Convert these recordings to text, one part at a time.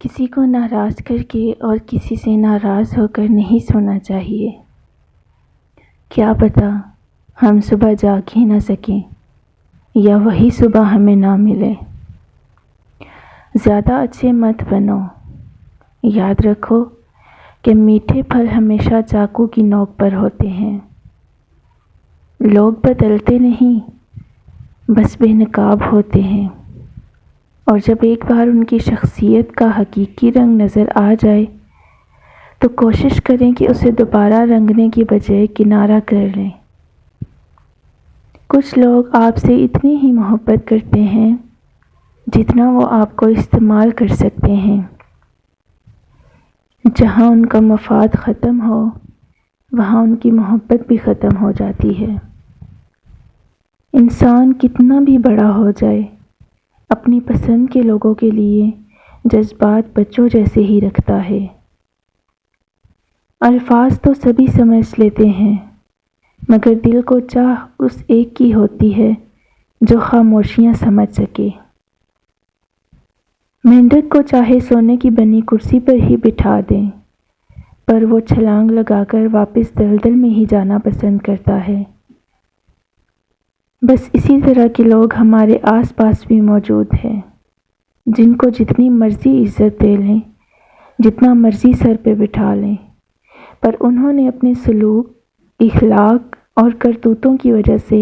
کسی کو ناراض کر کے اور کسی سے ناراض ہو کر نہیں سونا چاہیے۔ کیا پتہ ہم صبح جاگ ہی نہ سکیں یا وہی صبح ہمیں نہ ملے۔ زیادہ اچھے مت بنو۔ یاد رکھو کہ میٹھے پھل ہمیشہ چاقو کی نوک پر ہوتے ہیں۔ لوگ بدلتے نہیں، بس بے نقاب ہوتے ہیں، اور جب ایک بار ان کی شخصیت کا حقیقی رنگ نظر آ جائے تو کوشش کریں کہ اسے دوبارہ رنگنے کی بجائے کنارہ کر لیں۔ کچھ لوگ آپ سے اتنی ہی محبت کرتے ہیں جتنا وہ آپ کو استعمال کر سکتے ہیں۔ جہاں ان کا مفاد ختم ہو وہاں ان کی محبت بھی ختم ہو جاتی ہے۔ انسان کتنا بھی بڑا ہو جائے، اپنی پسند کے لوگوں کے لیے جذبات بچوں جیسے ہی رکھتا ہے۔ الفاظ تو سبھی سمجھ لیتے ہیں، مگر دل کو چاہ اس ایک کی ہوتی ہے جو خاموشیاں سمجھ سکے۔ مینڈک کو چاہے سونے کی بنی کرسی پر ہی بٹھا دیں، پر وہ چھلانگ لگا کر واپس دلدل میں ہی جانا پسند کرتا ہے۔ بس اسی طرح کے لوگ ہمارے آس پاس بھی موجود ہیں، جن کو جتنی مرضی عزت دے لیں، جتنا مرضی سر پہ بٹھا لیں، پر انہوں نے اپنے سلوک، اخلاق اور کرتوتوں کی وجہ سے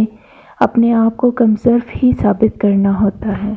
اپنے آپ کو کمصرف ہی ثابت کرنا ہوتا ہے۔